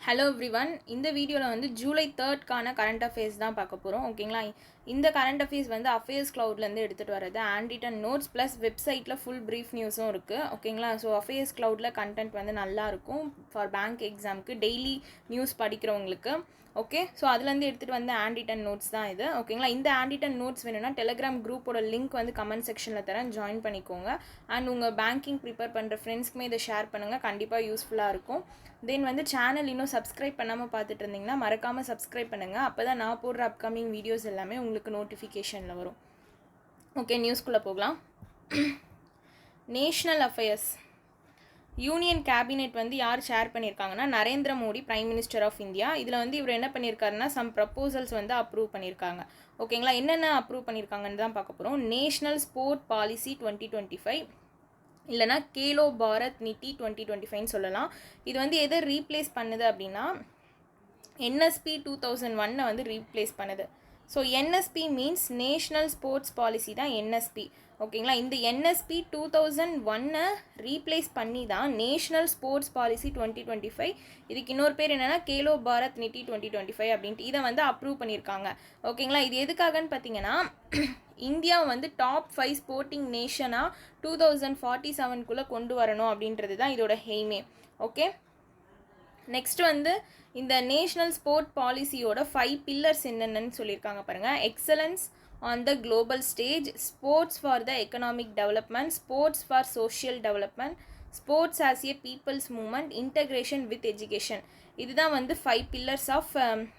Hello everyone. இந்த வீடியோவில் வந்து ஜூலை 3 கரண்ட் அஃபேர்ஸ் தான் பார்க்க போகிறோம். ஓகேங்களா? இந்த கரண்ட் அஃபேர்ஸ் வந்து அஃபேர்ஸ் க்ளவுட்லேருந்து எடுத்துகிட்டு வரது ஹேண்ட் நோட்ஸ் ப்ளஸ் வெப்சைட்டில் ஃபுல் ப்ரீஃப் நியூஸும் இருக்குது. ஓகேங்களா? ஸோ அஃபேர்ஸ் க்ளவுடில் கண்டென்ட் வந்து நல்லாயிருக்கும் ஃபார் பேங்க் எக்ஸாமுக்கு டெய்லி நியூஸ் படிக்கிறவங்களுக்கு. ஓகே, ஸோ அதுலேருந்து எடுத்துகிட்டு வந்து ஹேண்ட் நோட்ஸ் தான் இது. ஓகேங்களா? இந்த ஹேண்ட் நோட்ஸ் வேணும்னா டெலிகிராம் குரூப்போட லிங்க் வந்து கமெண்ட் செக்ஷனில் தரேன், ஜாயின் பண்ணிக்கோங்க. அண்ட் உங்கள் பேங்கிங் ப்ரிப்பேர் பண்ணுற ஃப்ரெண்ட்ஸ்க்குமே இதை ஷேர் பண்ணுங்கள், கண்டிப்பாக யூஸ்ஃபுல்லாக இருக்கும். தென் வந்து சேனல் இன்னும் சப்ஸ்கிரைப் பண்ணாமல் பார்த்துட்டு இருந்தீங்கன்னா மறக்காமல் சப்ஸ்கிரைப் பண்ணுங்கள். அப்போ தான் நான் போடுற அப்கமிங் வீடியோஸ் எல்லாமே உங்களுக்கு நோட்டிஃபிகேஷனில் வரும். ஓகே, நியூஸ்குள்ளே போகலாம். நேஷ்னல் அஃபேர்ஸ் யூனியன் கேபினெட் வந்து யார் ஷேர் பண்ணியிருக்காங்கன்னா Narendra Modi, prime minister of India. இதில் வந்து இவர் என்ன பண்ணியிருக்காருன்னா சம் ப்ரப்போசல்ஸ் வந்து அப்ரூவ் பண்ணியிருக்காங்க. ஓகேங்களா? என்னென்ன அப்ரூவ் பண்ணியிருக்காங்கன்னு தான் பார்க்க போகிறோம். நேஷ்னல் ஸ்போர்ட் பாலிசி 2025, இல்லைனா கேலோ பாரத் நிதி 2025 சொல்லலாம். இது வந்து எதை ரீப்ளேஸ் பண்ணுது அப்படின்னா NSP 2001 வந்து ரீப்ளேஸ் பண்ணுது. So NSP means national sports policy தான் NSP. ஓகேங்களா? இந்த NSP 2001 ரீப்ளேஸ் பண்ணி தான் நேஷ்னல் ஸ்போர்ட்ஸ் பாலிசி 2025, இதுக்கு இன்னொரு பேர் என்னென்னா கேலோ பாரத் நிதி 2025 அப்படின்ட்டு இதை வந்து அப்ரூவ் பண்ணியிருக்காங்க. ஓகேங்களா? இது எதுக்காகன்னு பார்த்தீங்கன்னா இந்தியா வந்து டாப் 5 ஸ்போர்ட்டிங் நேஷனாக 2047 கொண்டு வரணும் அப்படின்றது தான் இதோட எய்மே. ஓகே, நெக்ஸ்ட் வந்து இந்த நேஷ்னல் ஸ்போர்ட் பாலிசியோட 5 பில்லர்ஸ் என்னென்னு சொல்லியிருக்காங்க பாருங்கள். Excellence on the global stage, sports for the economic development, sports for social development, sports as a people's movement, integration with education. இதுதான் வந்து 5 pillars of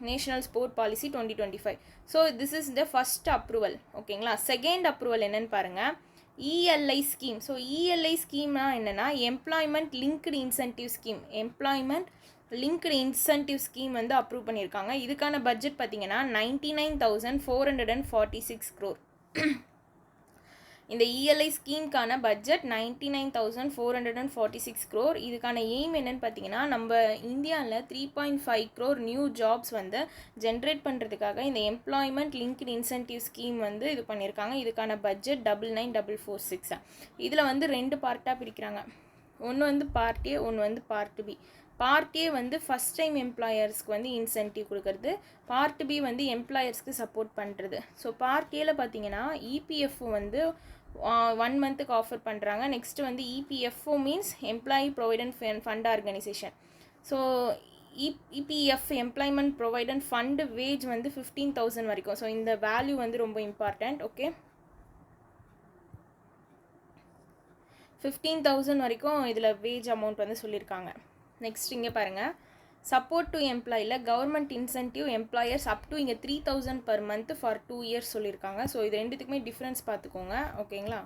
national sport policy 2025. So this is the first approval. ஓகேங்களா? Second approval என்னென்னு பாருங்கள். ELI scheme. So ELI ஸ்கீம்னா என்னென்னா employment linked incentive scheme. Employment linked incentive scheme வந்து approve பண்ணியிருக்காங்க. இதுக்கான பட்ஜெட் பார்த்தீங்கன்னா 99,446 crore. இந்த ELI ஸ்கீம்க்கான பட்ஜெட் 99,446 crore. இதுக்கான எய்ம் என்னன்னு பார்த்தீங்கன்னா நம்ம இந்தியாவில் 3.5 crore நியூ ஜாப்ஸ் வந்து ஜென்ரேட் பண்ணுறதுக்காக இந்த எம்ப்ளாய்மெண்ட் லிங்க்டு இன்சென்டிவ் ஸ்கீம் வந்து இது பண்ணியிருக்காங்க. இதுக்கான பட்ஜெட் 99,446. இதில் வந்து 2 பார்ட்டாக பிரிக்கிறாங்க. ஒன்று வந்து பார்ட் ஏ, ஒன்று வந்து பார்ட் பி. பார்ட் ஏ வந்து ஃபஸ்ட் டைம் எம்ப்ளாயர்ஸ்க்கு வந்து இன்சென்டிவ் கொடுக்கறது, பார்ட் பி வந்து எம்ப்ளாயர்ஸ்க்கு சப்போர்ட் பண்ணுறது. ஸோ பார்ட் ஏல பார்த்தீங்கன்னா EPF வந்து 1 மந்த்துக்கு ஆஃபர் பண்ணுறாங்க. நெக்ஸ்ட் வந்து EPFO means employee provident fund organisation. So EPF employment provident fund wage வந்து 15,000 வரைக்கும். ஸோ இந்த வேல்யூ வந்து ரொம்ப இம்பார்ட்டண்ட். ஓகே, 15,000 வரைக்கும் இதில் வேஜ் அமௌண்ட் வந்து சொல்லியிருக்காங்க. நெக்ஸ்ட் இங்கே பாருங்கள், சப்போர்ட் டு எம்ப்ளாயில் government incentive employers up to இங்கே 3,000 per month ஃபார் 2 years சொல்லியிருக்காங்க. ஸோ இது ரெண்டுத்துக்குமே டிஃப்ரென்ஸ் பார்த்துக்கோங்க. ஓகேங்களா?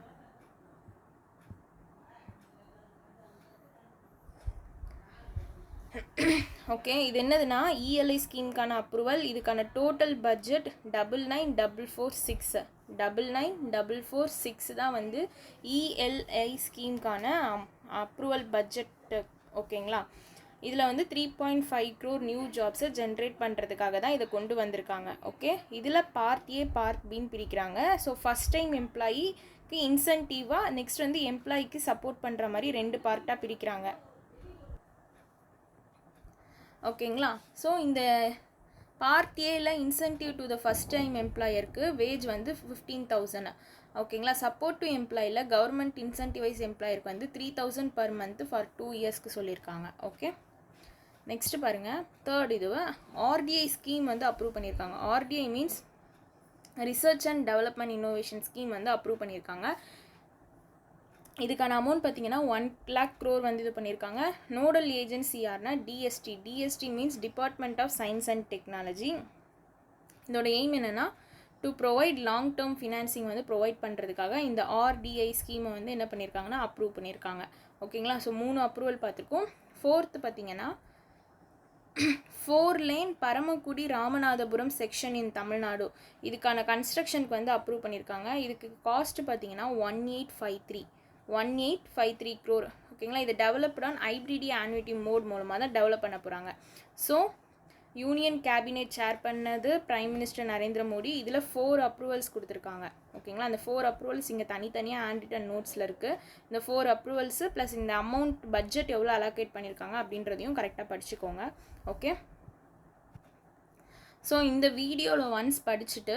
ஓகே, இது என்னதுன்னா ELI ஸ்கீம்க்கான அப்ரூவல். இதுக்கான டோட்டல் பட்ஜெட் 99,446. 99,446 தான் வந்து ELI ஸ்கீம்க்கான அப்ரூவல் பட்ஜெட். ஓகேங்களா? இதில் வந்து 3.5 crore நியூ ஜாப்ஸை ஜென்ரேட் பண்ணுறதுக்காக தான் இதை கொண்டு வந்திருக்காங்க. ஓகே, இதில் பார்ட் ஏ பார்ட் பின்னு பிரிக்கிறாங்க. ஸோ ஃபஸ்ட் டைம் எம்ப்ளாயிக்கு இன்சென்டிவாக, நெக்ஸ்ட் வந்து எம்ப்ளாயிக்கு சப்போர்ட் பண்ணுற மாதிரி 2 பார்ட்டாக பிரிக்கிறாங்க. ஓகேங்களா? ஸோ இந்த பார்ட் ஏல incentive to the first time எம்ப்ளாயருக்கு வேஜ் வந்து 15,000. ஓகேங்களா? சப்போர்ட் டு எம்ப்ளாயில் கவர்மெண்ட் இன்சென்டிவைஸ் எம்ப்ளாயருக்கு வந்து 3,000 per month ஃபார் 2 yearsக்கு சொல்லியிருக்காங்க. ஓகே, நெக்ஸ்ட் பாருங்கள். தேர்ட் இதுவை RDI ஸ்கீம் வந்து அப்ரூவ் பண்ணியிருக்காங்க. RDI means research and development innovation scheme வந்து அப்ரூவ் பண்ணியிருக்காங்க. இதுக்கான அமௌண்ட் பார்த்தீங்கன்னா 1 lakh crore வந்து இது பண்ணியிருக்காங்க. நோடல் ஏஜென்சி யார்னா DST. DST means department of science and technology. இதோட எய்ம் என்னென்னா to provide long term financing வந்து ப்ரொவைட் பண்ணுறதுக்காக இந்த RDI ஸ்கீமை வந்து என்ன பண்ணியிருக்காங்கன்னா அப்ரூவ் பண்ணியிருக்காங்க. ஓகேங்களா? ஸோ 3 அப்ரூவல் பார்த்துருக்கோம். ஃபோர்த்து பார்த்தீங்கன்னா 4 lane பரமக்குடி ராமநாதபுரம் செக்ஷன் இன் தமிழ்நாடு. இதுக்கான கன்ஸ்ட்ரக்ஷனுக்கு வந்து அப்ரூவ் பண்ணியிருக்காங்க. இதுக்கு காஸ்ட் பார்த்தீங்கன்னா 1853 crore. ஓகேங்களா? இது டெவலப்ட் ஆன் ஹைப்ரிடி ஆன்விட்டி மோட் மூலமாக தான் டெவலப் பண்ண போகிறாங்க. ஸோ யூனியன் கேபினெட் ஷேர் பண்ணது பிரைம் மினிஸ்டர் நரேந்திர மோடி. இதில் 4 அப்ரூவல்ஸ் கொடுத்துருக்காங்க. ஓகேங்களா, அந்த 4 அப்ரூவல்ஸ் இங்கே தனித்தனியாக ஹேண்ட் ரிட்டன் நோட்ஸில் இருக்குது. இந்த 4 அப்ரூவல்ஸு ப்ளஸ் இந்த அமௌண்ட் பட்ஜெட் எவ்வளோ அலோகேட் பண்ணியிருக்காங்க அப்படின்றதையும் கரெக்டாக படிச்சுக்கோங்க. ஓகே, ஸோ இந்த வீடியோவில் ஒன்ஸ் படிச்சுட்டு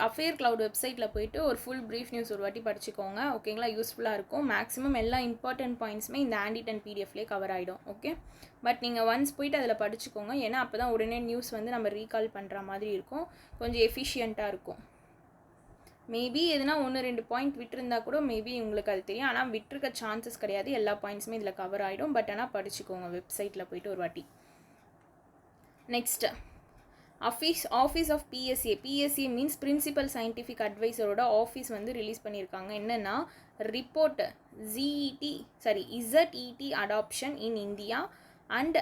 அஃபேர் கிளவுட் வெப்சைட்டில் போயிட்டு ஒரு ஃபுல் ப்ரீஃப் நியூஸ் ஒரு வாட்டி படிச்சுக்கோங்க. ஓகேங்களா, யூஸ்ஃபுல்லாக இருக்கும். மேக்ஸிமம் எல்லா இம்பார்ட்டன்ட் பாயிண்ட்ஸுமே இந்த ஹேண்ட் ரிட்டன் பிடிஎஃப்லேயே கவர் ஆகிடும். ஓகே, பட் நீங்கள் ஒன்ஸ் போயிட்டு அதில் படிச்சுக்கோங்க. ஏன்னா அப்போ தான் உடனே நியூஸ் வந்து நம்ம ரீகால் பண்ணுற மாதிரி இருக்கும், கொஞ்சம் எஃபிஷியண்ட்டாக இருக்கும். மேபி எதுனா 1-2 பாயிண்ட் விட்டுருந்தா கூட மேபி உங்களுக்கு அது தெரியும். ஆனால் விட்டுருக்க சான்சஸ் கிடையாது. எல்லா பாயிண்ட்ஸுமே இதில் கவர் ஆகிடும். பட் ஆனால் படிச்சுக்கோங்க வெப்சைட்டில் போயிட்டு ஒரு வாட்டி. Next office of PSA means principal scientific அட்வைசரோட ஆஃபீஸ் வந்து ரிலீஸ் பண்ணியிருக்காங்க. என்னென்னா report ZET adoption in India and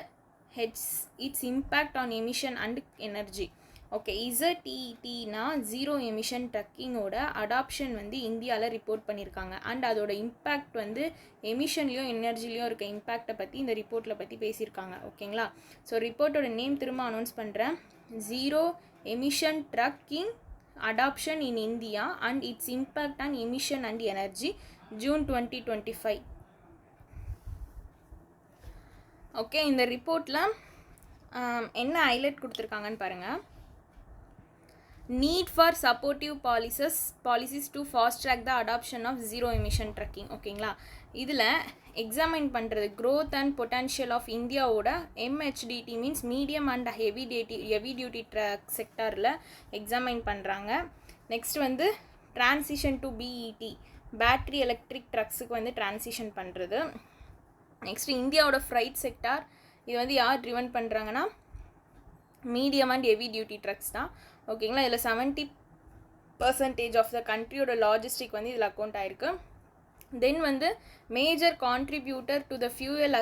its impact on emission and energy. Okay, இசட்இடினா ஜீரோ எமிஷன் ட்ரக்கிங்கோட அடாப்ஷன் வந்து இந்தியாவில் ரிப்போர்ட் பண்ணியிருக்காங்க. அண்ட் அதோட இம்பேக்ட் வந்து எமிஷன்லேயும் எனர்ஜிலையும் இருக்க இம்பேக்டை பற்றி இந்த ரிப்போர்ட்டில் பற்றி பேசியிருக்காங்க. ஓகேங்களா, ஸோ ரிப்போர்ட்டோட நேம் திரும்ப அனௌன்ஸ் பண்ணுறேன். Zero emission trucking adoption in India and its impact on emission and energy June 2025. Okay, இந்த ரிப்போர்ட்டில் என்ன ஹைலைட் கொடுத்துருக்காங்கன்னு பாருங்கள். Need for supportive policies to fast track the adoption of zero emission trucking. ஓகேங்களா, இதில் examine பண்ணுறது growth and potential of இந்தியாவோட MHDT means medium and heavy duty truck செக்டாரில் எக்ஸாமைன் பண்ணுறாங்க. நெக்ஸ்ட் வந்து transition to BET battery electric ட்ரக்ஸுக்கு வந்து transition பண்ணுறது. Next இந்தியாவோட ஃப்ரைட் செக்டார், இது வந்து யார் ட்ரிவன் பண்ணுறாங்கன்னா medium and heavy duty trucks தான். ஓகேங்களா, இதில் 70% ஆஃப் த கண்ட்ரியோட லாஜிஸ்டிக் வந்து இதில் அக்கௌண்ட் ஆகிருக்கு. தென் வந்து major contributor to the fuel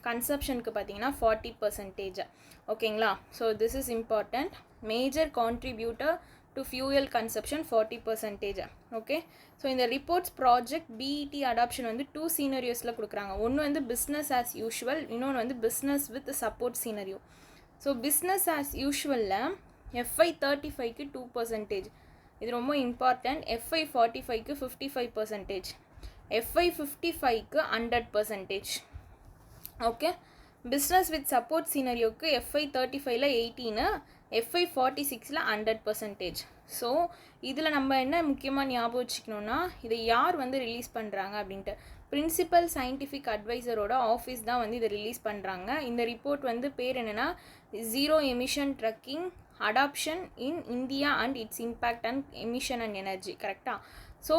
கன்சப்ஷனுக்கு பார்த்தீங்கன்னா 40%. ஓகேங்களா, so this is important. Major contributor to fuel consumption 40%. Okay, so இந்த ரிப்போர்ட்ஸ் ப்ராஜெக்ட் பிஇடி அடாப்ஷன் வந்து 2 சீனரியோஸில் கொடுக்குறாங்க. ஒன்று வந்து பிஸ்னஸ் ஆஸ் யூஷுவல், இன்னொன்று வந்து business with support scenario. So business as யூஷுவலில் FY35க்கு 2%, இது ரொம்ப இம்பார்ட்டண்ட். FY45க்கு 55%, FY55க்கு 100%. ஓகே, பிஸ்னஸ் வித் சப்போர்ட் சீனரியோக்கு FY35ல் 18, FY46ல் 100%. ஸோ இதில் நம்ம என்ன முக்கியமாக ஞாபகம் வச்சுக்கணுன்னா, இதை யார் வந்து ரிலீஸ் பண்ணுறாங்க அப்படின்ட்டு பிரின்சிபல் சயின்டிஃபிக் அட்வைசரோட ஆஃபீஸ் தான் வந்து இதை ரிலீஸ் பண்ணுறாங்க. இந்த ரிப்போர்ட் வந்து பேர் என்னென்னா zero emission trucking adoption in India and its impact and emission and energy. கரெக்டாக? ஸோ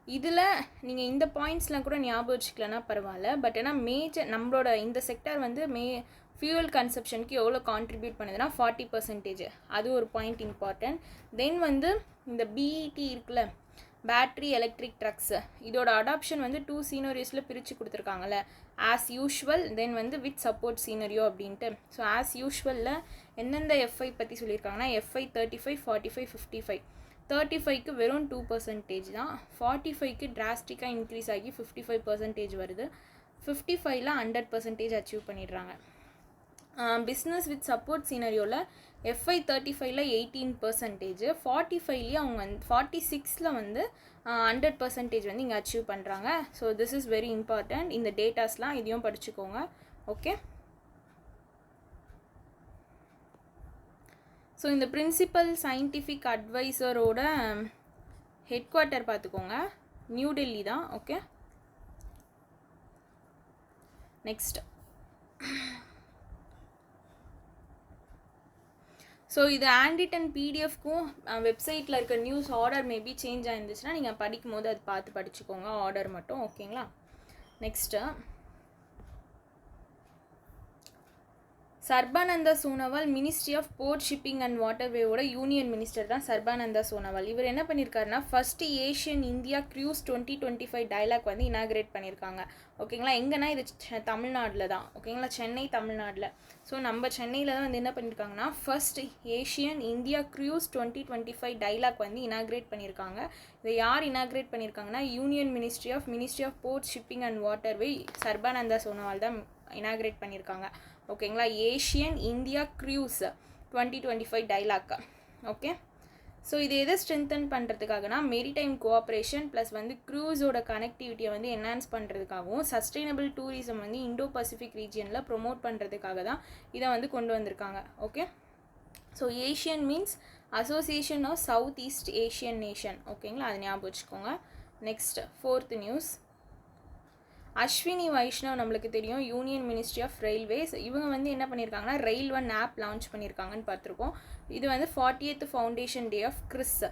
இதில் நீங்கள் இந்த பாயிண்ட்ஸ்லாம் கூட ஞாபகம் வச்சுக்கலன்னா பரவாயில்ல. பட் ஏன்னா மேஜர் நம்மளோட இந்த செக்டார் வந்து ஃபியூவல் கன்சப்ஷனுக்கு எவ்வளோ கான்ட்ரிபியூட் பண்ணுதுன்னா 40%. அது ஒரு பாயிண்ட் இம்பார்ட்டன்ட். தென் வந்து இந்த பிஇடி இருக்குல்ல, பேட்ரி எலக்ட்ரிக் ட்ரக்ஸு, இதோட அடாப்ஷன் வந்து 2 சீனரியோஸில் பிரித்து கொடுத்துருக்காங்கல்ல, ஆஸ் யூஷுவல் தென் வந்து வித் சப்போர்ட் சீனரியோ அப்படின்ட்டு. ஸோ ஆஸ் யூஷுவலில் எந்தெந்த FI பற்றி சொல்லியிருக்காங்கன்னா FY35, 45, 55. 35க்கு வெறும் 2% தான். 45க்கு டிராஸ்டிக்காக இன்க்ரீஸ் ஆகி 55% வருது. 55ல் 100% அச்சீவ் பண்ணிடுறாங்க. பிஸ்னஸ் வித் சப்போர்ட் சீனரியோவில் FY35ல் 18%, 45லேயே அவங்க 46ல் வந்து 100% வந்து இங்கே அச்சீவ் பண்ணுறாங்க. So this is very important. இந்த டேட்டாஸ்லாம் இதையும் படிச்சுக்கோங்க. ஓகே, ஸோ இந்த பிரின்சிபல் சயின்டிஃபிக் அட்வைசரோட ஹெட் குவார்ட்டர் பார்த்துக்கோங்க, நியூ டெல்லி தான். ஓகே, நெக்ஸ்ட் ஸோ இது ஹேண்ட் ரிட்டன் பிடிஎஃப்க்கும் வெப்சைட்டில் இருக்க நியூஸ் ஆர்டர் மேபி சேஞ்ச் ஆயிருந்துச்சுன்னா நீங்கள் படிக்கும் போது அது பார்த்து படிச்சுக்கோங்க, ஆர்டர் மட்டும். ஓகேங்களா, next Sarbananda Sonowal ministry of port shipping and வாட்டர்வேவோட யூனியன் மினிஸ்டர் தான் சர்பானந்தா சோனோவால். இவர் என்ன பண்ணியிருக்காருன்னா first Asian India cruise 2025 dialogue வந்து இனாகிரேட் பண்ணியிருக்காங்க. ஓகேங்களா, எங்கன்னா இது தமிழ்நாட்டில் தான். ஓகேங்களா, சென்னை தமிழ்நாட்டில். ஸோ நம்ம சென்னையில் தான் வந்து என்ன பண்ணியிருக்காங்கன்னா first ASEAN India cruise 2025 dialogue வந்து இனாகிரேட் பண்ணியிருக்காங்க. இதை யார் இனாகிரேட் பண்ணியிருக்காங்கன்னா union ministry of port shipping and waterway Sarbananda Sonowal தான் இனாகிரேட் பண்ணியிருக்காங்க. ஓகேங்களா. ASEAN India cruise 2025 dialogue. Okay. So இது எதை ஸ்ட்ரென்தன் பண்ணுறதுக்காகனா மெரிடைம் கோஆப்ரேஷன் ப்ளஸ் வந்து க்ரூஸோட கனெக்டிவிட்டியை வந்து என்ஹான்ஸ் பண்ணுறதுக்காகவும் சஸ்டைனபிள் டூரிசம் வந்து இண்டோ பசிபிக் ரீஜியனில் ப்ரொமோட் பண்ணுறதுக்காக தான் இதை வந்து கொண்டு வந்திருக்காங்க. Okay. So ASEAN means association of south east Asian nation. ஓகேங்களா, அது ஞாபகம் வச்சுக்கோங்க. Next 4th news. Ashwini Vaishnaw நம்மளுக்கு தெரியும், யூனியன் மினிஸ்ட்ரி ஆஃப் ரயில்வேஸ். இவங்க வந்து என்ன பண்ணியிருக்காங்கன்னா ரயில் ஒன் ஆப் லான்ச் பண்ணியிருக்காங்கன்னு பார்த்துருக்கோம். இது வந்து 40th foundation day of CRIS.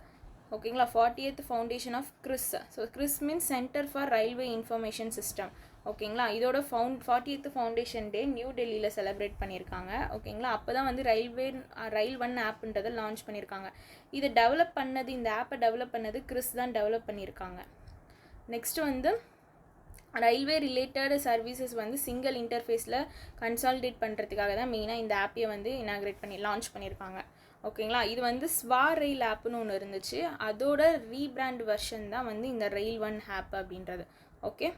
ஓகேங்களா, 40th foundation of CRIS. So CRIS means centre for railway information system. ஓகேங்களா, இதோட 40th ஃபவுண்டேஷன் டே நியூ டெல்லியில் செலிப்ரேட் பண்ணியிருக்காங்க. ஓகேங்களா, அப்போ தான் வந்து ரயில் ஒன் ஆப்ன்றதை லான்ச் பண்ணியிருக்காங்க. இதை டெவலப் பண்ணது, இந்த ஆப்பை டெவலப் பண்ணது கிறிஸ் தான் டெவலப் பண்ணியிருக்காங்க. நெக்ஸ்ட்டு வந்து ரயில்வே ரிலேட்டட் சர்வீசஸ் வந்து சிங்கிள் இன்டர்ஃபேஸில் கன்சாலிடேட் பண்ணுறதுக்காக தான் மெயினாக இந்த ஆப்பையை வந்து லான்ச் பண்ணியிருக்காங்க. ஓகேங்களா, இது வந்து ஸ்வா ரயில் ஆப்னு ஒன்று இருந்துச்சு, அதோட ரீபிராண்ட் வெர்ஷன் தான் வந்து இந்த ரயில் ஒன் ஆப் அப்படின்றது. Okay.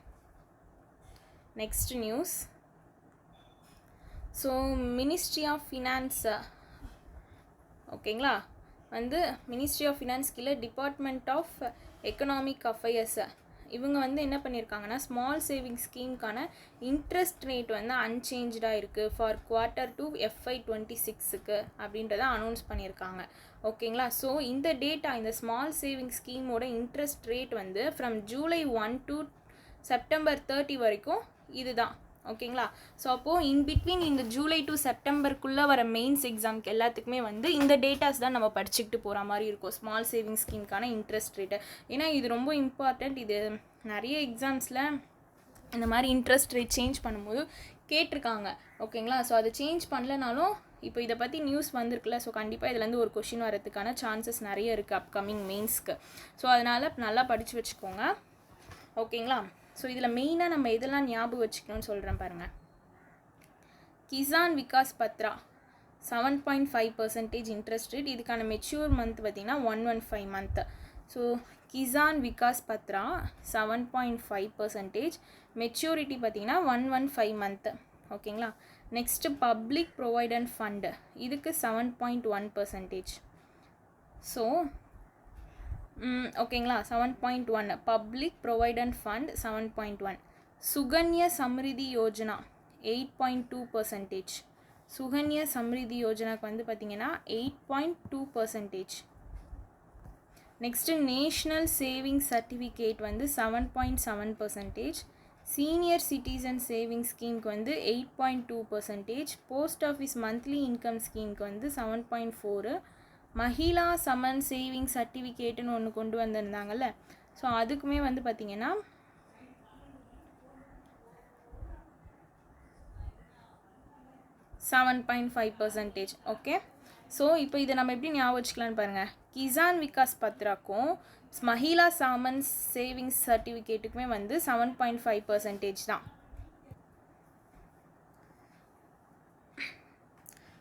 Next news. So ministry of finance, ஓகேங்களா, வந்து மினிஸ்ட்ரி ஆஃப் ஃபினான்ஸ் கீழே டிபார்ட்மெண்ட் ஆஃப் எக்கனாமிக் அஃபேர்ஸ் இவங்க வந்து என்ன பண்ணியிருக்காங்கன்னா ஸ்மால் சேவிங் ஸ்கீமுக்கான இன்ட்ரெஸ்ட் ரேட் வந்து அன்சேஞ்சாக இருக்குது ஃபார் Q2 FY26 அப்படின்றத அனௌன்ஸ் பண்ணியிருக்காங்க. ஓகேங்களா, ஸோ இந்த டேட்டா, இந்த ஸ்மால் சேவிங் ஸ்கீமோட இன்ட்ரெஸ்ட் ரேட் வந்து ஃப்ரம் July 1 to September 30 வரைக்கும் இதுதான். ஓகேங்களா, ஸோ அப்போது இன்பிட்வீன் இந்த ஜூலை டு செப்டம்பருக்குள்ளே வர மெயின்ஸ் எக்ஸாம்க்கு எல்லாத்துக்குமே வந்து இந்த டேட்டாஸ் தான் நம்ம படிச்சுக்கிட்டு போகிற மாதிரி இருக்கும், ஸ்மால் சேவிங் ஸ்கீம்க்கான இன்ட்ரெஸ்ட் ரேட்டு. ஏன்னா இது ரொம்ப இம்பார்ட்டண்ட். இது நிறைய எக்ஸாம்ஸில் இந்த மாதிரி இன்ட்ரெஸ்ட் ரேட் சேஞ்ச் பண்ணும்போது கேட்டிருக்காங்க. ஓகேங்களா, ஸோ அதை சேஞ்ச் பண்ணலனாலும் இப்போ இதை பற்றி நியூஸ் வந்திருக்குல்ல, ஸோ கண்டிப்பாக இதுலேருந்து ஒரு கொஷின் வரதுக்கான சான்சஸ் நிறைய இருக்குது அப்கமிங் மெயின்ஸ்க்கு. ஸோ அதனால் நல்லா படித்து வச்சுக்கோங்க. ஓகேங்களா, ஸோ இதில் மெயினாக நம்ம எதெல்லாம் ஞாபகம் வச்சுக்கணும்னு சொல்கிறேன் பாருங்கள். Kisan Vikas Patra 7.5% interest rate. இதுக்கான மெச்சூர் மந்த் பார்த்திங்கன்னா 115 month. So Kisan Vikas Patra 7.5%, maturity பார்த்திங்கன்னா 115 மந்த். ஓகேங்களா. நெக்ஸ்ட்டு பப்ளிக் ப்ரொவைடன்ட் ஃபண்டு, இதுக்கு 7.1%. ஸோ ஓகேங்களா, 7.1 பப்ளிக் ப்ரொவைடன்ட் ஃபண்ட் 7.1. சுகன்யா சம்ரிதி யோஜனா 8.2%. சுகன்யா சம்ரிதி யோஜனாக்கு வந்து பார்த்திங்கன்னா 8.2%. நெக்ஸ்ட்டு நேஷ்னல் சேவிங் சர்டிஃபிகேட் வந்து 7.7%. சீனியர் சிட்டிசன் சேவிங் ஸ்கீமுக்கு வந்து 8.2%. போஸ்ட் ஆஃபீஸ் மந்த்லி இன்கம் ஸ்கீமுக்கு வந்து 7.4. மஹிளா சமன் சேவிங் சர்டிஃபிகேட்டுன்னு ஒன்று கொண்டு வந்திருந்தாங்கல்ல, ஸோ அதுக்குமே வந்து பார்த்திங்கன்னா 7.5%. ஓகே. ஸோ இப்போ இதை நம்ம எப்படி ஞாபகம் வச்சுக்கலான்னு பாருங்கள். கிசான் விகாஸ் பத்ராக்கும் மஹிளா சாமன் சேவிங்ஸ் சர்டிஃபிகேட்டுக்குமே வந்து 7.5% தான்.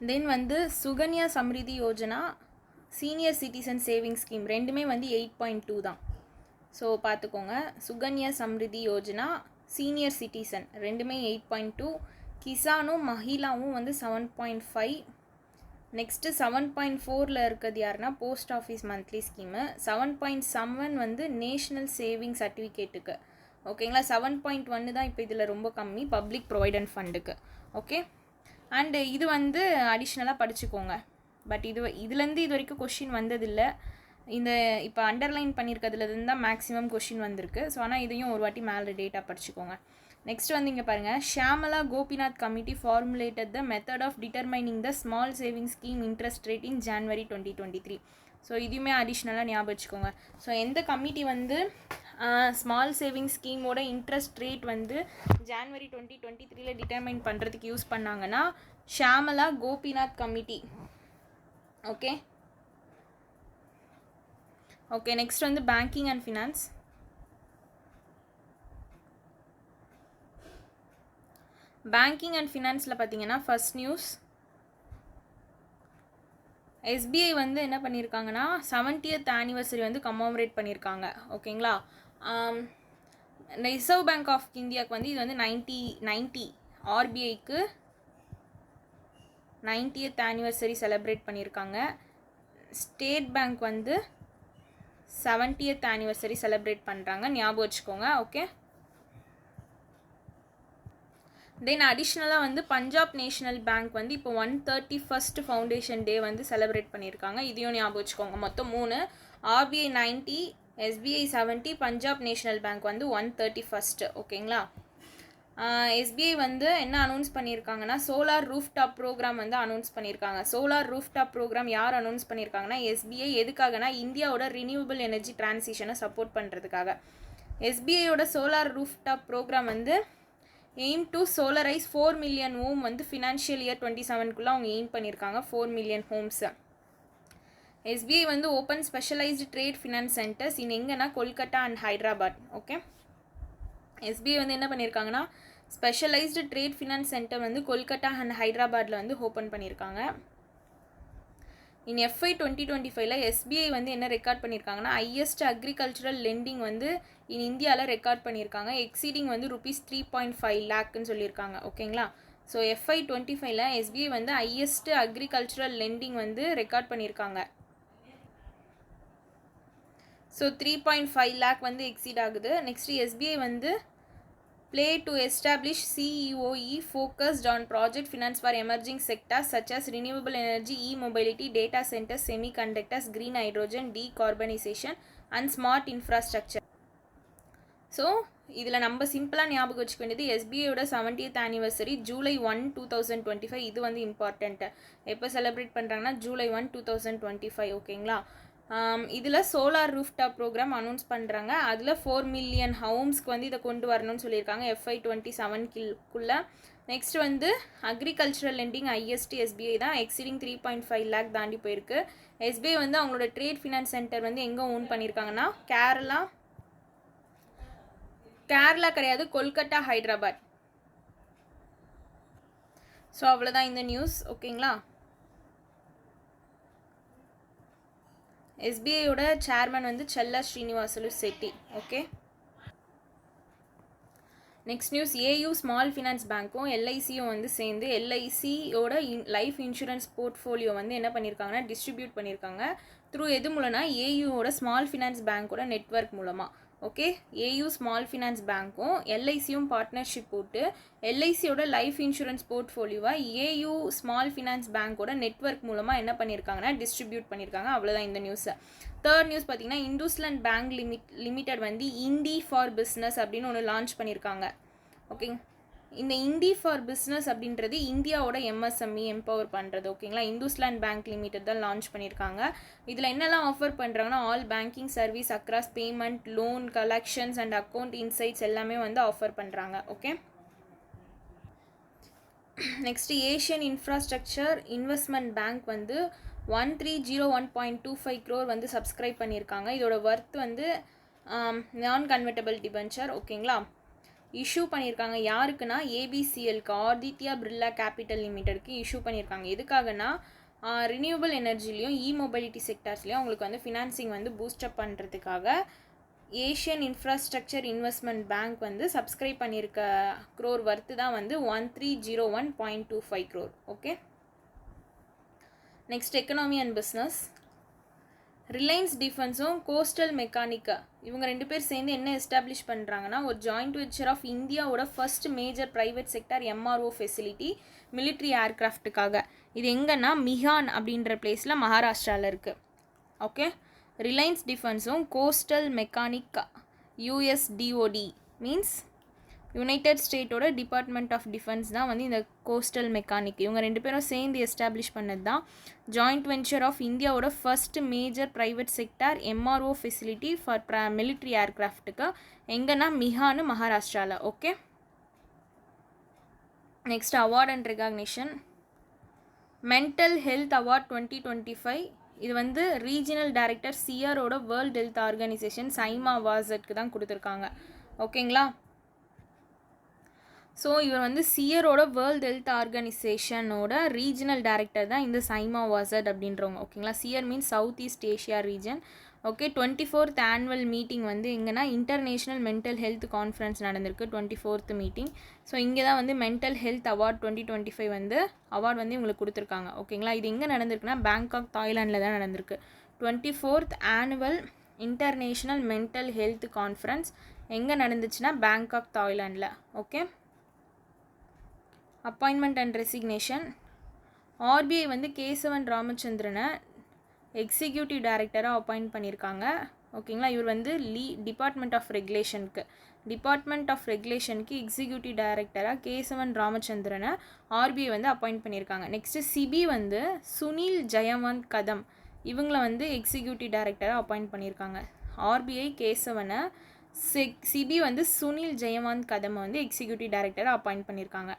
தென் வந்து Sukanya Samriddhi Yojana senior citizen saving scheme ரெண்டுமே வந்து 8.2 தான். ஸோ பார்த்துக்கோங்க, சுகன்யா சம்ரிதி யோஜனா சீனியர் சிட்டிசன் ரெண்டுமே 8.2, கிசானும் மஹிளாவும் வந்து 7.5. நெக்ஸ்ட்டு 7.4 இருக்கிறது யாருன்னா போஸ்ட் ஆஃபீஸ் மந்த்லி ஸ்கீமு. 7.7 வந்து நேஷ்னல் சேவிங் சர்டிஃபிகேட்டுக்கு. ஓகேங்களா, 7.1 தான் இப்போ இதில் ரொம்ப கம்மி பப்ளிக் ப்ரொவைடன்ட் ஃபண்டுக்கு. ஓகே. அண்டு இது வந்து அடிஷ்னலாக படிச்சுக்கோங்க. பட் இதுலேருந்து இது வரைக்கும் கொஷின் வந்ததில்லை. இந்த இப்போ அண்டர்லைன் பண்ணியிருக்கிறதுலேருந்து தான் மேக்ஸிமம் கொஷின் வந்திருக்கு. ஸோ ஆனால் இதையும் ஒரு வாட்டி மேலே டேட்டா படிச்சுக்கோங்க. நெக்ஸ்ட் வந்து இங்கே பாருங்கள், Shyamala Gopinath committee formulated the method of determining the small saving scheme interest rate in January 2023. So இதுவுமே அடிஷ்னலாக ஞாபகம் வச்சுக்கோங்க. ஸோ எந்த கமிட்டி வந்து ஸ்மால் சேவிங் ஸ்கீமோட இன்ட்ரெஸ்ட் ரேட் வந்து January 2023 டிட்டர்மைன் பண்ணுறதுக்கு யூஸ் பண்ணாங்கன்னா Shyamala Gopinath committee. Okay. Okay, next வந்து banking and finance. Banking and ஃபினான்ஸில் பார்த்தீங்கன்னா ஃபர்ஸ்ட் நியூஸ், எஸ்பிஐ வந்து என்ன பண்ணியிருக்காங்கன்னா 70th ஆனிவர்சரி வந்து கமமரேட் பண்ணியிருக்காங்க. ஓகேங்களா. ரிசர்வ் பேங்க் ஆஃப் இந்தியாவுக்கு வந்து இது வந்து 90, ஆர்பிஐக்கு 90th ஆனிவர்சரி செலிப்ரேட் பண்ணியிருக்காங்க. ஸ்டேட் பேங்க் வந்து 70th ஆனிவர்சரி செலிப்ரேட் பண்ணுறாங்க, ஞாபகம் வச்சுக்கோங்க. ஓகே. தென் அடிஷ்னலாக வந்து பஞ்சாப் நேஷ்னல் பேங்க் வந்து இப்போ 131st ஃபவுண்டேஷன் டே வந்து செலிப்ரேட் பண்ணியிருக்காங்க, இதையும் ஞாபகம் வச்சுக்கோங்க. மொத்தம் 3, RBI 90, SBI 70, Punjab national bank வந்து 131st. ஓகேங்களா. எஸ்பிஐ வந்து என்ன அனௌன்ஸ் பண்ணியிருக்காங்கன்னா சோலார் ரூஃப்டாப் ப்ரோக்ராம் வந்து அனௌன்ஸ் பண்ணியிருக்காங்க. சோலார் ரூஃப்டாப் ப்ரோக்ராம் யார் அனௌன்ஸ் பண்ணியிருக்காங்கன்னா எஸ்பிஐ. எதுக்காகனா இந்தியாவோட ரினியூவபிள் எனர்ஜி டிரான்சிஷனை சப்போர்ட் பண்ணுறதுக்காக. எஸ்பிஐயோட சோலார் ரூஃப்டாப் ப்ரோக்ராம் வந்து எய்ம் டு சோலரைஸ் 4 மில்லியன் ஹோம் வந்து ஃபினான்ஷியல் இயர் 27க்குள்ளே அவங்க எய்ம் பண்ணியிருக்காங்க, 4 மில்லியன் ஹோம்ஸை. எஸ்பிஐ வந்து open specialised trade finance centres எங்கன்னா Kolkata and Hyderabad. Okay. SBI வந்து என்ன பண்ணியிருக்காங்கன்னா ஸ்பெஷலைஸ்டு ட்ரேட் ஃபினான்ஸ் சென்டர் வந்து கொல்கட்டா அண்ட் ஹைதராபாத்தில் வந்து ஓப்பன் பண்ணியிருக்காங்க. இன் FY 2025 எஸ்பிஐ வந்து என்ன ரெக்கார்ட் பண்ணியிருக்காங்கன்னா ஹையஸ்ட் அக்ரிகல்ச்சரல் லெண்டிங் வந்து இந்தியாவில் ரெக்கார்ட் பண்ணியிருக்காங்க, எக்ஸீடிங் வந்து ₹3.5 லேக்குன்னு சொல்லியிருக்காங்க. ஓகேங்களா. ஸோ FY 2025 எஸ்பிஐ வந்து ஹையஸ்ட் அக்ரிகல்ச்சரல் லெண்டிங் வந்து ரெக்கார்ட் பண்ணியிருக்காங்க. ஸோ 3.5 லேக் வந்து எக்ஸீட் ஆகுது. நெக்ஸ்ட்டு எஸ்பிஐ வந்து play to establish CEOE focused on project finance for emerging sectors such as renewable energy, e-mobility, data centers, semiconductors, green hydrogen, decarbonization and smart infrastructure. So இதில் நம்ம சிம்பிளாக ஞாபகம் வச்சுக்க வேண்டியது எஸ்பிஐயோட 70th ஆனிவர்சரி July 1, 2025. இது வந்து important. எப்போ செலிப்ரேட் பண்ணுறாங்கன்னா July 1, 2025. ஓகேங்களா. இதில் சோலார் ரூஃப்டாப் ப்ரோக்ராம் அனௌன்ஸ் பண்ணுறாங்க. அதில் 4 மில்லியன் ஹோம்ஸ்க்கு வந்து இதை கொண்டு வரணும்னு சொல்லியிருக்காங்க FY 27க்குள்ளே. நெக்ஸ்ட் வந்து அக்ரிகல்ச்சரல் லெண்டிங் ஹையஸ்ட் எஸ்பிஐ தான், எக்ஸீடிங் 3.5 லேக் தாண்டி போயிருக்கு. எஸ்பிஐ வந்து அவங்களோட ட்ரேட் ஃபினான்ஸ் சென்டர் வந்து எங்கே ஓன் பண்ணியிருக்காங்கன்னா கேரளா கிடையாது, கொல்கட்டா, ஹைதராபாத். ஸோ அவ்வளோதான் இந்த நியூஸ். ஓகேங்களா. எஸ்பிஐயோட சேர்மன் வந்து Challa Srinivasulu Setty. Okay. Next news, AU small finance பேங்க்கும் எல்ஐசியும் வந்து சேர்ந்து எல்ஐசியோட லைஃப் இன்சூரன்ஸ் போர்ட்ஃபோலியோ வந்து என்ன பண்ணியிருக்காங்கன்னா டிஸ்ட்ரிபியூட் பண்ணியிருக்காங்க. த்ரூ எது மூலம்னா ஏயுவோட ஸ்மால் ஃபினான்ஸ் பேங்க்கோட நெட்வொர்க் மூலமாக. ஓகே. ஏயு ஸ்மால் ஃபினான்ஸ் பேங்க்கும் எல்ஐசியும் பார்ட்னர்ஷிப் போட்டு எல்ஐசியோட லைஃப் இன்சூரன்ஸ் போர்ட்ஃபோலியோவை ஏயு ஸ்மால் ஃபினான்ஸ் பேங்க்கோட நெட்வொர்க் மூலமாக என்ன பண்ணியிருக்காங்கன்னா டிஸ்ட்ரிபியூட் பண்ணியிருக்காங்க. அவ்வளோதான் இந்த நியூஸை. தேர்ட் நியூஸ் பார்த்தீங்கன்னா இந்துஸ்லாண்ட் பேங்க் லிமிடெட் வந்து இண்டி ஃபார் பிஸ்னஸ் அப்படின்னு ஒன்று லான்ச் பண்ணியிருக்காங்க. ஓகேங்க. இந்த இண்டி ஃபார் பிஸ்னஸ் அப்படின்றது இந்தியாவோட எம்எஸ்எம்இ எம்பவர் பண்ணுறது. ஓகேங்களா. இந்துஸ்லாண்ட் பேங்க் லிமிடெட் தான் லான்ச் பண்ணியிருக்காங்க. இதில் என்னெல்லாம் ஆஃபர் பண்ணுறாங்கன்னா all banking service across payment, loan, collections and account insights எல்லாமே வந்து ஆஃபர் பண்ணுறாங்க. Okay. Next Asian infrastructure investment bank வந்து 1301.25 crore வந்து சப்ஸ்கிரைப் பண்ணியிருக்காங்க. இதோட ஒர்த் வந்து நான் கன்வெர்ட்டபிள் டிபென்ச்சர். ஓகேங்களா. இஷ்யூ பண்ணியிருக்காங்க யாருக்குன்னா ஏபிசிஎல்க்கு, ஆதித்யா பிர்லா கேபிட்டல் லிமிடெட்க்கு இஷ்யூ பண்ணியிருக்காங்க. எதுக்காகனா ரினியூவபிள் எனர்ஜிலையும் இ-மொபிலிட்டி செக்டர்ஸ்லையும் அவங்களுக்கு வந்து ஃபினான்சிங் வந்து பூஸ்டப் பண்ணுறதுக்காக ஏஷியன் இன்ஃப்ராஸ்ட்ரக்சர் இன்வெஸ்ட்மெண்ட் பேங்க் வந்து சப்ஸ்கிரைப் பண்ணியிருக்க க்ரோர் ஒர்த்து தான் வந்து 1301.25 crore. Okay. Next economy and business. Reliance டிஃபென்ஸும் கோஸ்டல் மெக்கானிக்கா இவங்க 2 பேர் சேர்ந்து என்ன எஸ்டாப்ளிஷ் பண்ணுறாங்கன்னா ஒரு ஜாயிண்ட் வெஞ்சர் ஆஃப் இந்தியாவோட first major private sector MRO facility military ஏர்க்ராஃப்ட்டுக்காக. இது எங்கன்னா மிஹான் அப்படின்ற பிளேஸில் மகாராஷ்டிராவில் இருக்குது. ஓகே. ரிலையன்ஸ் டிஃபென்ஸும் கோஸ்டல் மெக்கானிக்கா யூஎஸ்டிஓடி மீன்ஸ் யுனைடெட் ஸ்டேட்டோட டிபார்ட்மெண்ட் ஆஃப் டிஃபென்ஸ் தான் வந்து இந்த கோஸ்டல் மெக்கானிக். இவங்க 2 பேரும் சேர்ந்து எஸ்டாப்ளிஷ் பண்ணது தான் ஜாயிண்ட் வெஞ்சர் ஆஃப் இந்தியாவோட first major private sector MRO facility for military ஏர்க்ராஃப்ட்டுக்கு எங்கன்னா மிஹானு மகாராஷ்டிராவில். Okay. Next award and recognition. Mental health award 2025 இது வந்து ரீஜனல் டைரக்டர் சிஆரோட வேர்ல்டு ஹெல்த் ஆர்கனைசேஷன் சைமா வாசட்க்கு தான் கொடுத்துருக்காங்க. ஓகேங்களா. ஸோ இவர் வந்து சியரோட வேர்ல்டு ஹெல்த் ஆர்கனைசேஷனோட ரீஜனல் டைரக்டர் தான் இந்த சைமா வாசட் அப்படின்றவங்க. ஓகேங்களா. SEAR means south east Asia region. Okay 24th annual meeting வந்து எங்கன்னா இன்டர்நேஷ்னல் மென்டல் ஹெல்த் கான்ஃபரன்ஸ் நடந்திருக்கு 24th மீட்டிங். ஸோ இங்கே தான் வந்து மென்டல் ஹெல்த் அவார்ட் 2025 வந்து அவார்ட் வந்து இவங்களுக்கு கொடுத்துருக்காங்க. ஓகேங்களா, இது எங்கே நடந்திருக்குன்னா பேங்காக் தாய்லாண்டில் தான் நடந்திருக்கு. 24th annual international mental health conference எங்கே நடந்துச்சுன்னா பேங்காக் தாய்லாண்டில். Okay, appointment and resignation. RBI வந்து கேசவன் ராமச்சந்திரனை எக்ஸிக்யூட்டிவ் டைரக்டராக அப்பாயிண்ட் பண்ணியிருக்காங்க. ஓகேங்களா, இவர் வந்து டிபார்ட்மெண்ட் ஆஃப் ரெகுலேஷனுக்கு எக்ஸிக்யூட்டிவ் டைரக்டராக கேசவன் ராமச்சந்திரனை ஆர்பிஐ வந்து அப்பாயிண்ட் பண்ணியிருக்காங்க. நெக்ஸ்ட்டு சிபி வந்து சுனில் ஜெயவந்த் கதம் இவங்கள வந்து எக்ஸிக்யூட்டிவ் டைரக்டராக அப்பாயிண்ட் பண்ணியிருக்காங்க. ஆர்பிஐ கேசவனை, சிபி வந்து சுனில் ஜெயவந்த் கதமை வந்து எக்ஸிக்யூட்டிவ் டைரக்டராக அப்பாயிண்ட் பண்ணியிருக்காங்க.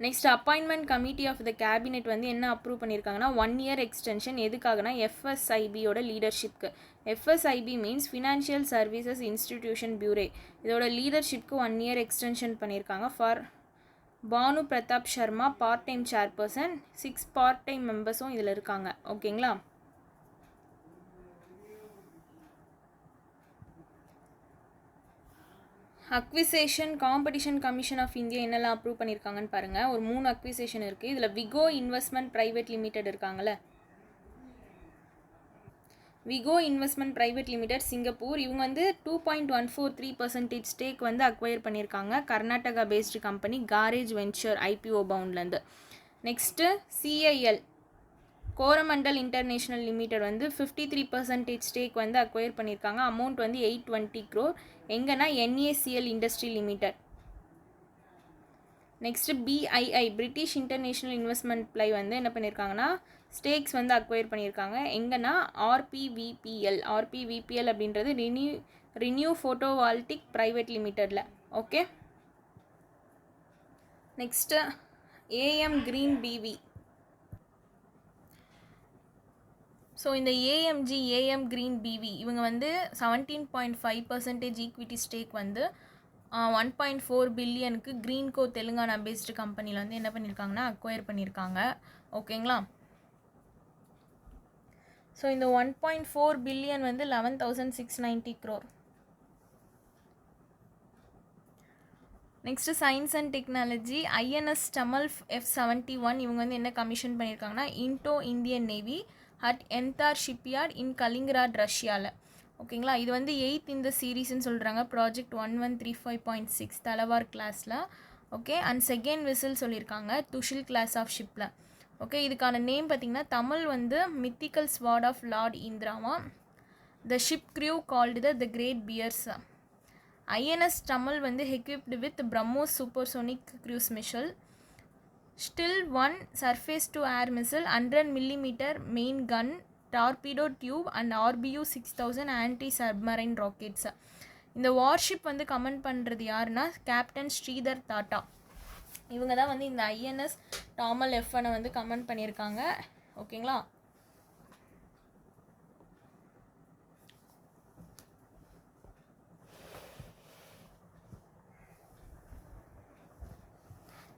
Next appointment committee of the cabinet வந்து என்ன அப்ரூவ் பண்ணியிருக்காங்கன்னா 1 year எக்ஸ்டென்ஷன். எதுக்காகனா எஃப்எஸ்ஐபியோட லீடர்ஷிப்க்கு. FSIB means financial services institution bureau. இதோட லீடர்ஷிப்க்கு 1 year எக்ஸ்டென்ஷன் பண்ணியிருக்காங்க. For Bhanu Pratap Sharma part time chairperson, 6 part time மெம்பர்ஸும் இதில் இருக்காங்க. ஓகேங்களா, acquisition competition commission of India என்னெல்லாம் அப்ரூவ் பண்ணியிருக்காங்கன்னு பாருங்கள். ஒரு 3 அக்விசேஷன் இருக்குது. இதில் விகோ இன்வெஸ்ட்மெண்ட் ப்ரைவேட் லிமிடெட் இருக்காங்கல்ல, விகோ இன்வெஸ்ட்மெண்ட் ப்ரைவேட் லிமிடெட் சிங்கப்பூர், இவங்க வந்து 2.143% ஸ்டேக் வந்து அக்வயர் பண்ணியிருக்காங்க. Karnataka based company garage venture IPO பவுண்ட்லேருந்து. Next CIL Coromandel international limited வந்து 53% ஸ்டேக் வந்து அக்வயர் பண்ணியிருக்காங்க. அமௌண்ட் வந்து 820 crore. எங்கன்னா NACL industry limited. Next BII British international investment ply வந்து என்ன பண்ணியிருக்காங்கன்னா ஸ்டேக்ஸ் வந்து அக்வயர் பண்ணியிருக்காங்க. எங்கன்னா RPVPL அப்படின்றது ரினியூ ஃபோட்டோவால்டிக் ப்ரைவேட் லிமிடெடில். Okay, next AM Green BV. So இந்த AM Green BV இவங்க வந்து 17.5% ஈக்விட்டி ஸ்டேக் வந்து 1.4 பில்லியனுக்கு க்ரீன்கோ தெலுங்கானா பேஸ்டு கம்பெனியில் வந்து என்ன பண்ணியிருக்காங்கன்னா அக்வயர் பண்ணியிருக்காங்க. ஓகேங்களா, ஸோ இந்த 1.4 பில்லியன் வந்து 11,690 crore. Next science and technology. INS Tamal F-71 இவங்க வந்து என்ன கமிஷன் பண்ணியிருக்காங்கன்னா into Indian navy at Yantar shipyard in Kaliningrad ரஷ்யாவில். ஓகேங்களா, இது வந்து 8th இந்த சீரீஸ்ன்னு சொல்கிறாங்க. ப்ராஜெக்ட் 1135.6 தலவார் கிளாஸில். ஓகே, அண்ட் செகண்ட் விசில் சொல்லியிருக்காங்க துஷில் கிளாஸ் ஆஃப் ஷிப்பில். ஓகே, இதுக்கான நேம் பார்த்திங்கன்னா தமிழ் வந்து மித்திக்கல் ஸ்வாட் ஆஃப் லார்ட் இந்திராமா. The ship crew called the great bears. INS Tamal வந்து equipped with BrahMos supersonic cruise missile, Still 1 surface to air missile, 100 mm main gun, torpedo tube and RBU 6000 anti submarine rockets. இந்த worship வந்து comment பண்ணுறது யாருன்னா captain Sridhar தாட்டா. இவங்க தான் வந்து இந்த INS Tamal F-1 வந்து கமெண்ட் பண்ணியிருக்காங்க. ஓகேங்களா,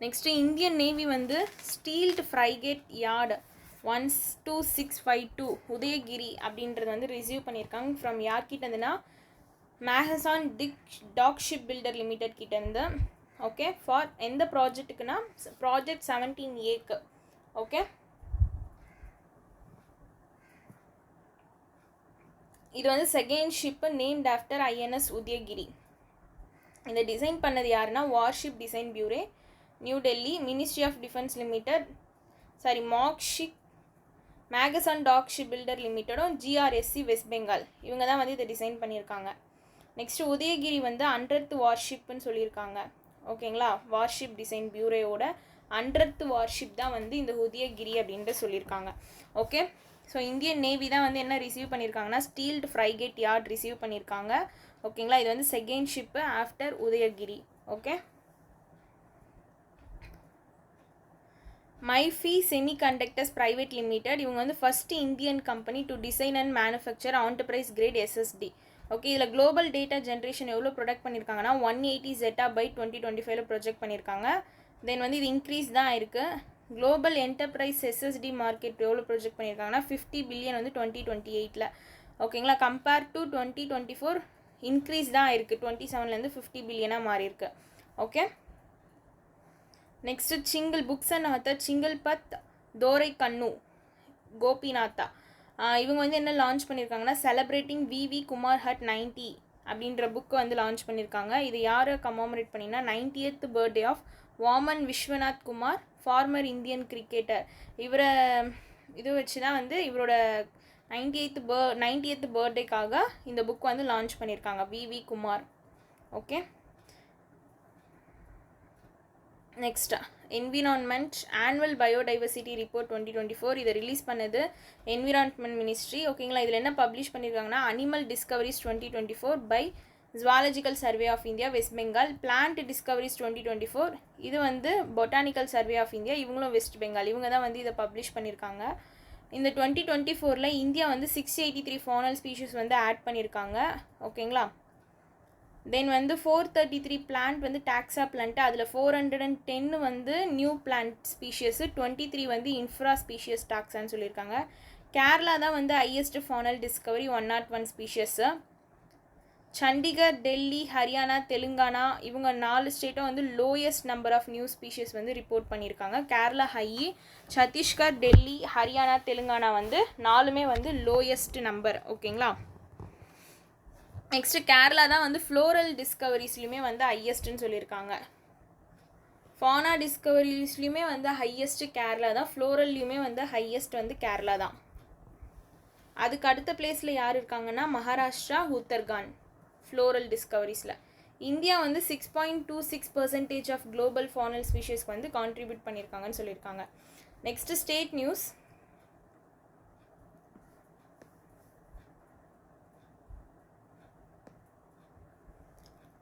நெக்ஸ்ட்டு இந்தியன் நேவி வந்து ஸ்டீல்டு ஃப்ரைகேட் யார்டு 12652 உதயகிரி அப்படின்றது வந்து ரிசீவ் பண்ணியிருக்காங்க. ஃப்ரம் யார்கிட்டேருந்துன்னா Mazagon dock ship builder limited கிட்டேருந்து. ஓகே, ஃபார் எந்த ப்ராஜெக்ட்டுக்குன்னா ப்ராஜெக்ட் 17A. ஓகே, இது வந்து second ship named after INS Udaygiri. இந்த டிசைன் பண்ணது யாருன்னா warship design bureau new Delhi, ministry of defence limited, மார்க்ஷிப் மேகசான் டாக் ஷிப் பில்டர் லிமிட்டடும் GRSC வெஸ்ட் பெங்கால் இவங்க தான் வந்து இதை டிசைன் பண்ணியிருக்காங்க. நெக்ஸ்ட்டு உதயகிரி வந்து 100th வார்ஷிப்னு சொல்லியிருக்காங்க. ஓகேங்களா, வார்ஷிப் டிசைன் பியூரோவோட 100th வார்ஷிப் தான் வந்து இந்த உதயகிரி அப்படின்ட்டு சொல்லியிருக்காங்க. ஓகே, ஸோ இந்தியன் நேவி தான் வந்து என்ன ரிசீவ் பண்ணியிருக்காங்கன்னா ஸ்டீல்டு ஃப்ரைகேட் யார்ட் ரிசீவ் பண்ணியிருக்காங்க. ஓகேங்களா, இது வந்து second ship after Udaygiri. Okay, மைஃபி செமிகண்டக்டர்ஸ் ப்ரைவேட் லிமிடெட் இவங்க வந்து first Indian company to design and manufacture enterprise grade SSD. Okay, இதில் குளோபல் டேட்டா ஜென்ரேஷன் எவ்வளோ ப்ரொடக்ட் பண்ணியிருக்காங்கன்னா 180 ZB 2025 ப்ரொஜெக்ட் பண்ணியிருக்காங்க. தென் வந்து இது இன்க்ரீஸ் தான் இருக்குது. குளோபல் என்டர்பிரைஸ் SSD மார்க்கெட் எவ்வளோ ப்ரொஜெக்ட் பண்ணியிருக்காங்கன்னா 50 பில்லியன் வந்து 2028. ஓகேங்களா. கம்பேர் டு 2024 இன்க்ரீஸ் தான் இருக்குது, 27லேருந்து 50 பில்லியனாக மாறி இருக்கு. Okay. Next single books and author சிங்கிள்பத் தோரை கண்ணு கோபிநாத்தா. இவங்க வந்து என்ன லான்ச் பண்ணியிருக்காங்கன்னா செலிப்ரேட்டிங் விவி குமார் ஹட் 90 அப்படின்ற புக்கு வந்து லான்ச் பண்ணியிருக்காங்க. இது யாரை கமோமரேட் பண்ணினா 90th birthday of Vaman Vishwanath Kumar, former Indian cricketer. இவரை இது வச்சு தான் வந்து இவரோட 90th பர்த்டேக்காக இந்த புக் வந்து லான்ச் பண்ணியிருக்காங்க, VV Kumar. Okay. Next environment annual biodiversity report 2024. இதை ரிலீஸ் பண்ணது என்விரான்மெண்ட் மினிஸ்ட்ரி. ஓகேங்களா. இதில் என்ன பப்ளிஷ் பண்ணியிருக்காங்கன்னா animal discoveries 2024 by zoological survey of India West Bengal, plant discoveries 2024 இது வந்து பொட்டானிக்கல் சர்வே ஆஃப் இந்தியா, இவங்களும் வெஸ்ட் பெங்கால், இவங்க தான் வந்து இதை பப்ளிஷ் பண்ணியிருக்காங்க. இந்த 2024 இந்தியா வந்து 683 ஃபானல் ஸ்பீஷிஸ் வந்து ஆட் பண்ணியிருக்காங்க. ஓகேங்களா. தென் வந்து 433 பிளான்ட் வந்து டாக்ஸா பிளான்ட், அதில் 410 வந்து நியூ பிளான்ட் ஸ்பீஷியஸு, 23 வந்து இன்ஃப்ரா ஸ்பீஷியஸ் டாக்ஸான்னு சொல்லியிருக்காங்க. கேரளா தான் வந்து highest faunal discovery 101 species. Chandigarh, Delhi, Haryana, Telangana இவங்க 4 ஸ்டேட்டும் வந்து lowest number of new species வந்து ரிப்போர்ட் பண்ணியிருக்காங்க. கேரளா ஹை, சத்தீஸ்கர், டெல்லி, ஹரியானா, தெலுங்கானா வந்து 4மே வந்து லோயஸ்ட் நம்பர். ஓகேங்களா. நெக்ஸ்ட்டு கேரளா தான் வந்து ஃப்ளோரல் டிஸ்கவரிஸ்லையுமே வந்து ஹையஸ்ட்டுன்னு சொல்லியிருக்காங்க. ஃபானா டிஸ்கவரிஸ்லையுமே வந்து ஹையஸ்ட்டு கேரளா தான், ஃப்ளோரல்லையுமே வந்து ஹையஸ்ட் வந்து கேரளா தான். அதுக்கு அடுத்த பிளேஸில் யார் இருக்காங்கன்னா மகாராஷ்டிரா, உத்தர்காண்ட் ஃப்ளோரல் டிஸ்கவரிஸில். இந்தியா வந்து 6.26% ஆஃப் குளோபல் ஃபானல் ஸ்பீஷிஸ்க்கு வந்து கான்ட்ரிபியூட் பண்ணியிருக்காங்கன்னு சொல்லியிருக்காங்க. Next state news.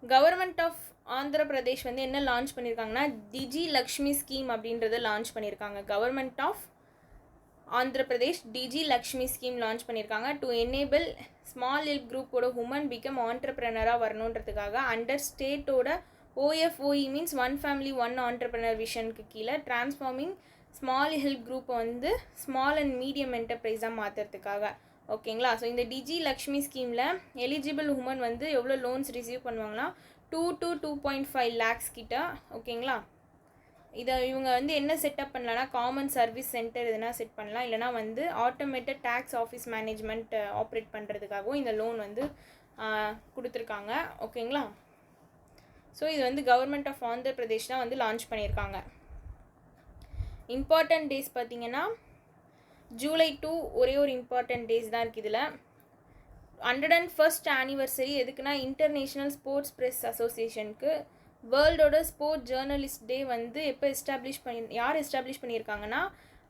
Government of Andhra Pradesh வந்து என்ன லான்ச் பண்ணியிருக்காங்கன்னா டிஜி லக்ஷ்மி ஸ்கீம் அப்படின்றத லான்ச் பண்ணியிருக்காங்க. Government of Andhra Pradesh digi Lakshmi scheme launch பண்ணியிருக்காங்க. டு எனேபிள் ஸ்மால் ஹெல்ப் குரூப்போட உமன் பிகம் ஆண்டர்பிரனராக வரணுன்றதுக்காக அண்டர் ஸ்டேட்டோட OFOE means one family one entrepreneur விஷனுக்கு கீழே டிரான்ஸ்ஃபார்மிங் ஸ்மால் ஹெல்ப் குரூப்பை வந்து ஸ்மால் அண்ட் மீடியம் என்டர்பிரைஸாக மாற்றுறதுக்காக. ஓகேங்களா. ஸோ இந்த டிஜி லக்ஷ்மி ஸ்கீமில் எலிஜிபிள் உமன் வந்து எவ்வளோ லோன்ஸ் ரிசீவ் பண்ணுவாங்கன்னா 2 to 2.5 lakhs கிட்ட. ஓகேங்களா. இதை இவங்க வந்து என்ன செட்டப் பண்ணலான்னா காமன் சர்வீஸ் சென்டர் எதுனா செட் பண்ணலாம், இல்லைனா வந்து automated tax office management operate பண்ணுறதுக்காகவும் இந்த லோன் வந்து கொடுத்துருக்காங்க. ஓகேங்களா. ஸோ இது வந்து கவர்மெண்ட் ஆஃப் ஆந்திர பிரதேஷ் தான் வந்து லான்ச் பண்ணியிருக்காங்க. இம்பார்ட்டன்ட் டேஸ் பார்த்தீங்கன்னா ஜூலை 2 ஒரே ஒரு இம்பார்ட்டன்ட் டேஸ் தான் இருக்குது. இதில் 101st ஆனிவர்சரி எதுக்குன்னா இன்டர்நேஷ்னல் ஸ்போர்ட்ஸ் ப்ரெஸ் அசோசியேஷனுக்கு வேர்ல்டோட ஸ்போர்ட் ஜேர்னலிஸ்ட் டே வந்து எப்போ யார் எஸ்டாப்ளிஷ் பண்ணியிருக்காங்கன்னா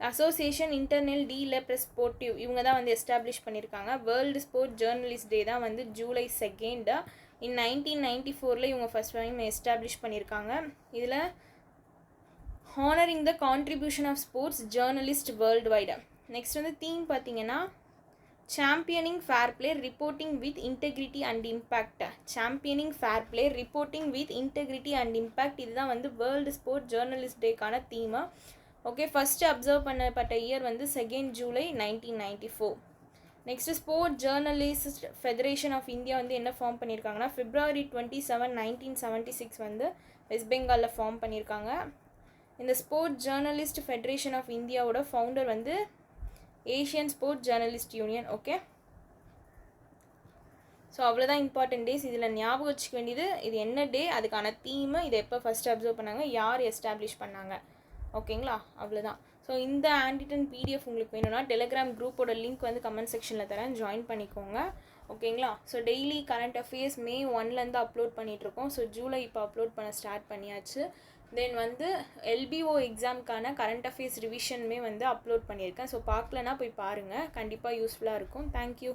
அசோசியேஷன் இன்டர்னல் டி லே ப்ரெஸ் ஸ்போர்ட்டிவ் இவங்க தான் வந்து எஸ்டாப்ளிஷ் பண்ணியிருக்காங்க. வேர்ல்டு ஸ்போர்ட் ஜேர்னலிஸ்ட் டே தான் வந்து ஜூலை 2 in 1994 இவங்க ஃபர்ஸ்ட் டைம் எஸ்டாப்ளிஷ் பண்ணியிருக்காங்க. இதில் honoring the contribution of sports journalist world wide. Next வந்து தீம் பார்த்தீங்கன்னா championing fair play reporting with integrity and impact. Championing fair play reporting with integrity and impact இதுதான் வந்து world sport journalist டேக்கான தீமா. Okay. First observe பண்ணப்பட்ட year வந்து 2 July 1994. Next sport journalist federation of India வந்து என்ன form பண்ணியிருக்காங்கன்னா February 27, 1976 வந்து வெஸ்ட் பெங்காலில் ஃபார்ம் பண்ணியிருக்காங்க. இந்த ஸ்போர்ட் ஜேர்னலிஸ்ட் ஃபெடரேஷன் ஆஃப் இந்தியாவோட ஃபவுண்டர் வந்து Asian sport journalist union. Okay. So அவ்வளோதான் இம்பார்ட்டன்ட் டேஸ். இதில் ஞாபகம் வச்சுக்க வேண்டியது இது என்ன டே, அதுக்கான தீமு, இதை எப்போ ஃபஸ்ட்டு அப்சர்வ் பண்ணாங்க, யார் எஸ்டாப்ளிஷ் பண்ணாங்க. ஓகேங்களா. அவ்வளோதான். ஸோ இந்த ஆன்டிடன் PDF உங்களுக்கு வேணும்னா டெலிகிராம் குரூப்போட லிங்க் வந்து கமெண்ட் செக்ஷனில் தரேன், ஜாயின் பண்ணிக்கோங்க. ஓகேங்களா. So daily current affairs May 1 upload பண்ணிகிட்ருக்கோம். ஸோ ஜூலை இப்போ அப்லோட் பண்ண ஸ்டார்ட் பண்ணியாச்சு. தென் வந்து LBO எக்ஸாமுக்கான கரண்ட் அஃபேர்ஸ் ரிவிஷனுமே வந்து அப்லோட் பண்ணியிருக்கேன். ஸோ பார்க்கலன்னா போய் பாருங்கள், கண்டிப்பாக யூஸ்ஃபுல்லாக இருக்கும். தேங்க்யூ.